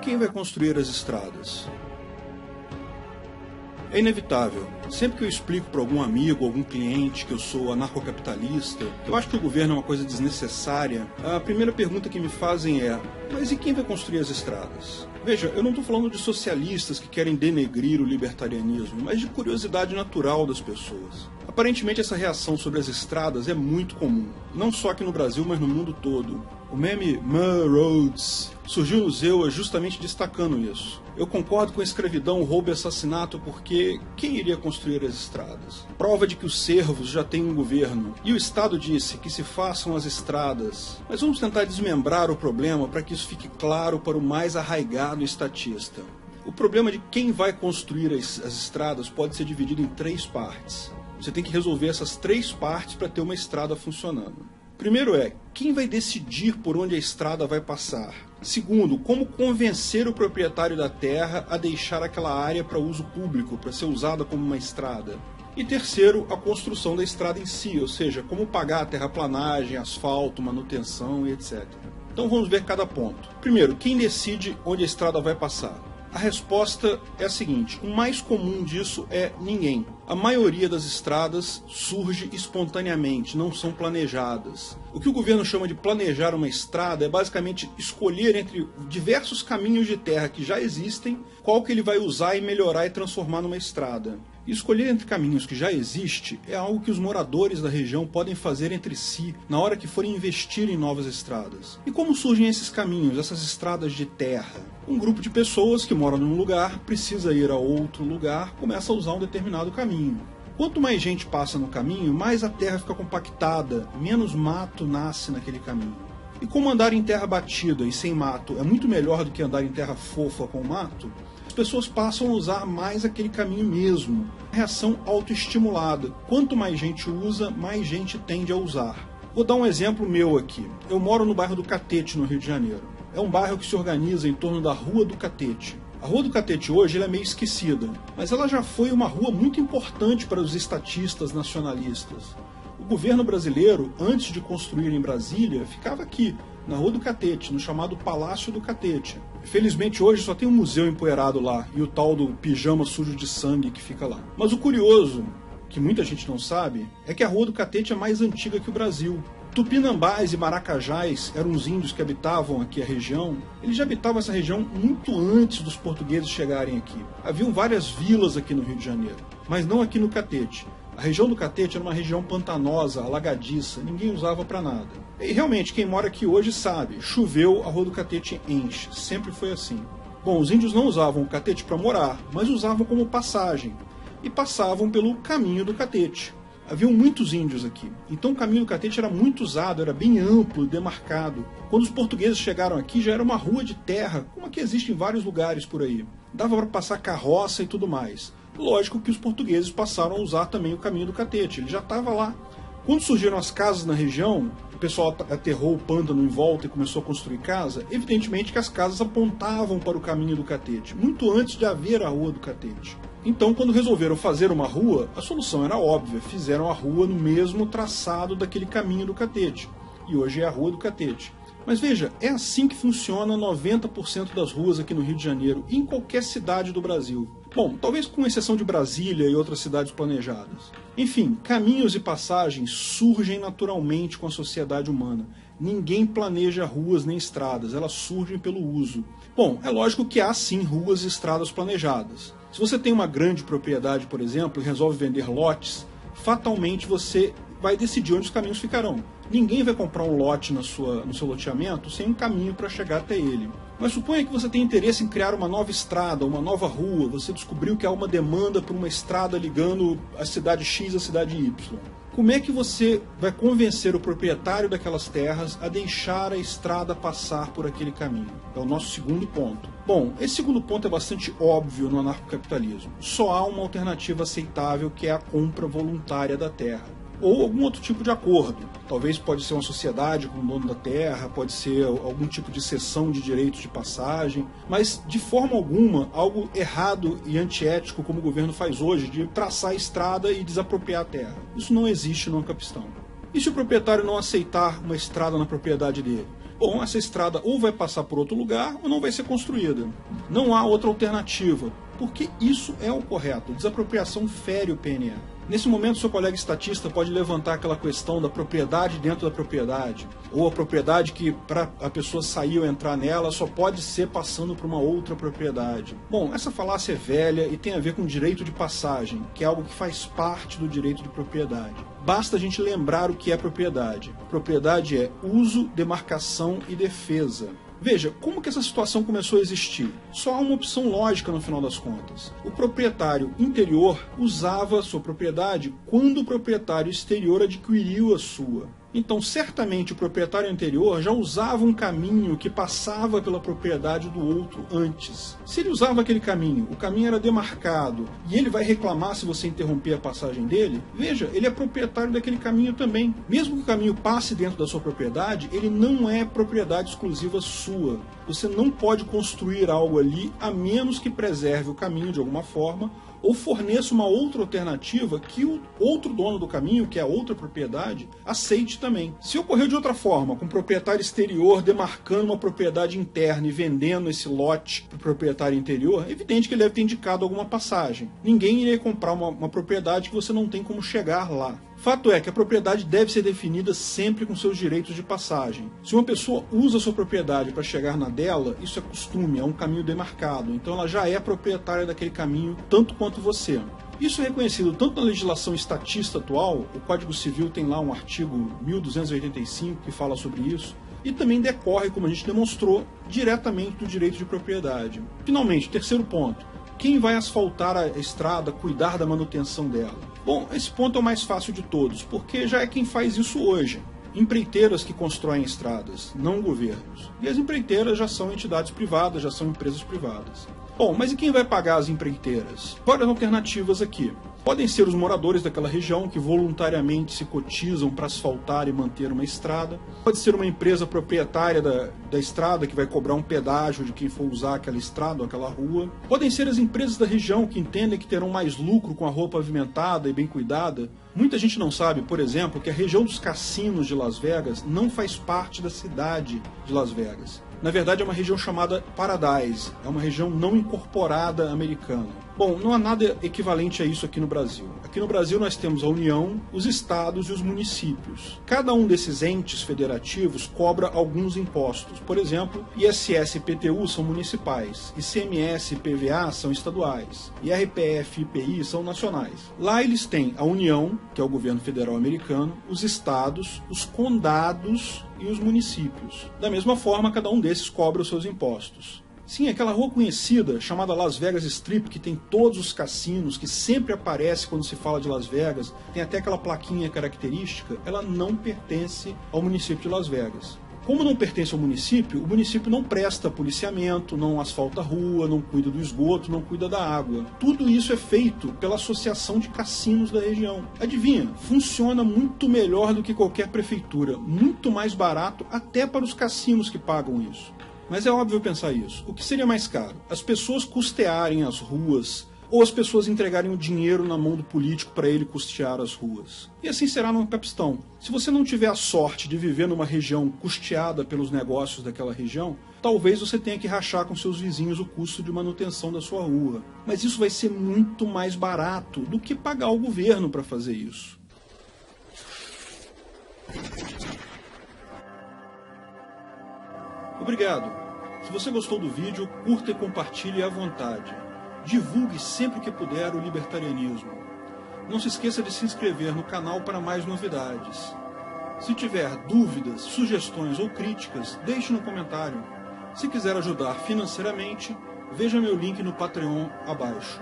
quem vai construir as estradas? É inevitável. Sempre que eu explico para algum amigo, algum cliente que eu sou anarcocapitalista, que eu acho que o governo é uma coisa desnecessária, a primeira pergunta que me fazem é: mas e quem vai construir as estradas? Veja, eu não estou falando de socialistas que querem denegrir o libertarianismo, mas de curiosidade natural das pessoas. Aparentemente essa reação sobre as estradas é muito comum, não só aqui no Brasil, mas no mundo todo. O meme "More Roads" surgiu no Zewa justamente destacando isso. Eu concordo com a escravidão, roubo e assassinato porque quem iria construir as estradas? Prova de que os servos já têm um governo. E o Estado disse que se façam as estradas. Mas vamos tentar desmembrar o problema para que isso fique claro para o mais arraigado estatista. O problema de quem vai construir as estradas pode ser dividido em 3 partes. Você tem que resolver essas 3 partes para ter uma estrada funcionando. Primeiro é, quem vai decidir por onde a estrada vai passar? Segundo, como convencer o proprietário da terra a deixar aquela área para uso público, para ser usada como uma estrada? E terceiro, a construção da estrada em si, ou seja, como pagar a terraplanagem, asfalto, manutenção e etc. Então vamos ver cada ponto. Primeiro, quem decide onde a estrada vai passar? A resposta é a seguinte: o mais comum disso é ninguém. A maioria das estradas surge espontaneamente, não são planejadas. O que o governo chama de planejar uma estrada é basicamente escolher entre diversos caminhos de terra que já existem, qual que ele vai usar e melhorar e transformar numa estrada. E escolher entre caminhos que já existem é algo que os moradores da região podem fazer entre si na hora que forem investir em novas estradas. E como surgem esses caminhos, essas estradas de terra? Um grupo de pessoas que moram num lugar, precisa ir a outro lugar, começa a usar um determinado caminho. Quanto mais gente passa no caminho, mais a terra fica compactada, menos mato nasce naquele caminho. E como andar em terra batida e sem mato é muito melhor do que andar em terra fofa com mato, as pessoas passam a usar mais aquele caminho mesmo. Reação autoestimulada. Quanto mais gente usa, mais gente tende a usar. Vou dar um exemplo meu aqui. Eu moro no bairro do Catete, no Rio de Janeiro. É um bairro que se organiza em torno da Rua do Catete. A Rua do Catete hoje ela é meio esquecida, mas ela já foi uma rua muito importante para os estatistas nacionalistas. O governo brasileiro, antes de construir em Brasília, ficava aqui, na Rua do Catete, no chamado Palácio do Catete. Felizmente hoje só tem um museu empoeirado lá, e o tal do pijama sujo de sangue que fica lá. Mas o curioso, que muita gente não sabe, é que a Rua do Catete é mais antiga que o Brasil. Tupinambás e maracajás eram os índios que habitavam aqui a região. Eles já habitavam essa região muito antes dos portugueses chegarem aqui. Haviam várias vilas aqui no Rio de Janeiro, mas não aqui no Catete. A região do Catete era uma região pantanosa, alagadiça, ninguém usava para nada. E realmente, quem mora aqui hoje sabe, choveu, a Rua do Catete enche, sempre foi assim. Bom, os índios não usavam o Catete para morar, mas usavam como passagem, e passavam pelo caminho do Catete. Haviam muitos índios aqui, então o caminho do Catete era muito usado, era bem amplo e demarcado. Quando os portugueses chegaram aqui já era uma rua de terra, como a que existe em vários lugares por aí. Dava para passar carroça e tudo mais. Lógico que os portugueses passaram a usar também o caminho do Catete, ele já estava lá. Quando surgiram as casas na região, o pessoal aterrou o pântano em volta e começou a construir casa, evidentemente que as casas apontavam para o caminho do Catete, muito antes de haver a Rua do Catete. Então, quando resolveram fazer uma rua, a solução era óbvia, fizeram a rua no mesmo traçado daquele caminho do Catete, e hoje é a Rua do Catete. Mas veja, é assim que funciona 90% das ruas aqui no Rio de Janeiro, e em qualquer cidade do Brasil. Bom, talvez com exceção de Brasília e outras cidades planejadas. Enfim, caminhos e passagens surgem naturalmente com a sociedade humana. Ninguém planeja ruas nem estradas, elas surgem pelo uso. Bom, é lógico que há sim ruas e estradas planejadas. Se você tem uma grande propriedade, por exemplo, e resolve vender lotes, fatalmente você vai decidir onde os caminhos ficarão. Ninguém vai comprar um lote no seu loteamento sem um caminho para chegar até ele. Mas suponha que você tem interesse em criar uma nova estrada, uma nova rua, você descobriu que há uma demanda por uma estrada ligando a cidade X à cidade Y. Como é que você vai convencer o proprietário daquelas terras a deixar a estrada passar por aquele caminho? É o nosso segundo ponto. Bom, esse segundo ponto é bastante óbvio no anarcocapitalismo. Só há uma alternativa aceitável, que é a compra voluntária da terra. Ou algum outro tipo de acordo. Talvez pode ser uma sociedade com o dono da terra, pode ser algum tipo de cessão de direitos de passagem, mas de forma alguma algo errado e antiético como o governo faz hoje, de traçar a estrada e desapropriar a terra. Isso não existe no Ancapistão. E se o proprietário não aceitar uma estrada na propriedade dele? Bom, essa estrada ou vai passar por outro lugar ou não vai ser construída. Não há outra alternativa, porque isso é o correto. Desapropriação fere o PNE. Nesse momento, seu colega estatista pode levantar aquela questão da propriedade dentro da propriedade, ou a propriedade que, para a pessoa sair ou entrar nela, só pode ser passando por uma outra propriedade. Bom, essa falácia é velha e tem a ver com direito de passagem, que é algo que faz parte do direito de propriedade. Basta a gente lembrar o que é propriedade. Propriedade é uso, demarcação e defesa. Veja, como que essa situação começou a existir? Só há uma opção lógica no final das contas. O proprietário interior usava a sua propriedade quando o proprietário exterior adquiriu a sua. Então, certamente, o proprietário anterior já usava um caminho que passava pela propriedade do outro antes. Se ele usava aquele caminho, o caminho era demarcado, e ele vai reclamar se você interromper a passagem dele, veja, ele é proprietário daquele caminho também. Mesmo que o caminho passe dentro da sua propriedade, ele não é propriedade exclusiva sua. Você não pode construir algo ali a menos que preserve o caminho de alguma forma, ou forneça uma outra alternativa que o outro dono do caminho, que é a outra propriedade, aceite também. Se ocorreu de outra forma, com o proprietário exterior demarcando uma propriedade interna e vendendo esse lote para o proprietário interior, é evidente que ele deve ter indicado alguma passagem. Ninguém iria comprar uma propriedade que você não tem como chegar lá. Fato é que a propriedade deve ser definida sempre com seus direitos de passagem. Se uma pessoa usa a sua propriedade para chegar na dela, isso é costume, é um caminho demarcado. Então ela já é proprietária daquele caminho, tanto quanto você. Isso é reconhecido tanto na legislação estatista atual, o Código Civil tem lá um artigo 1285 que fala sobre isso, e também decorre, como a gente demonstrou, diretamente do direito de propriedade. Finalmente, terceiro ponto. Quem vai asfaltar a estrada, cuidar da manutenção dela? Bom, esse ponto é o mais fácil de todos, porque já é quem faz isso hoje. Empreiteiras que constroem estradas, não governos. E as empreiteiras já são entidades privadas, já são empresas privadas. Bom, mas e quem vai pagar as empreiteiras? Várias alternativas aqui. Podem ser os moradores daquela região que voluntariamente se cotizam para asfaltar e manter uma estrada. Pode ser uma empresa proprietária da estrada que vai cobrar um pedágio de quem for usar aquela estrada ou aquela rua. Podem ser as empresas da região que entendem que terão mais lucro com a rua pavimentada e bem cuidada. Muita gente não sabe, por exemplo, que a região dos cassinos de Las Vegas não faz parte da cidade de Las Vegas. Na verdade, é uma região chamada Paradise, é uma região não incorporada americana. Bom, não há nada equivalente a isso aqui no Brasil. Aqui no Brasil nós temos a União, os estados e os municípios. Cada um desses entes federativos cobra alguns impostos. Por exemplo, ISS e IPTU são municipais, ICMS e PVA são estaduais, IRPF e IPI são nacionais. Lá eles têm a União, que é o governo federal americano, os estados, os condados e os municípios. Da mesma forma, cada um desses cobra os seus impostos. Sim, aquela rua conhecida, chamada Las Vegas Strip, que tem todos os cassinos, que sempre aparece quando se fala de Las Vegas, tem até aquela plaquinha característica, ela não pertence ao município de Las Vegas. Como não pertence ao município, o município não presta policiamento, não asfalta a rua, não cuida do esgoto, não cuida da água. Tudo isso é feito pela Associação de Cassinos da região. Adivinha? Funciona muito melhor do que qualquer prefeitura, muito mais barato até para os cassinos que pagam isso. Mas é óbvio pensar isso. O que seria mais caro? As pessoas custearem as ruas ou as pessoas entregarem o dinheiro na mão do político para ele custear as ruas? E assim será no Capistão. Se você não tiver a sorte de viver numa região custeada pelos negócios daquela região, talvez você tenha que rachar com seus vizinhos o custo de manutenção da sua rua. Mas isso vai ser muito mais barato do que pagar o governo para fazer isso. Obrigado. Se você gostou do vídeo, curta e compartilhe à vontade. Divulgue sempre que puder o libertarianismo. Não se esqueça de se inscrever no canal para mais novidades. Se tiver dúvidas, sugestões ou críticas, deixe no comentário. Se quiser ajudar financeiramente, veja meu link no Patreon abaixo.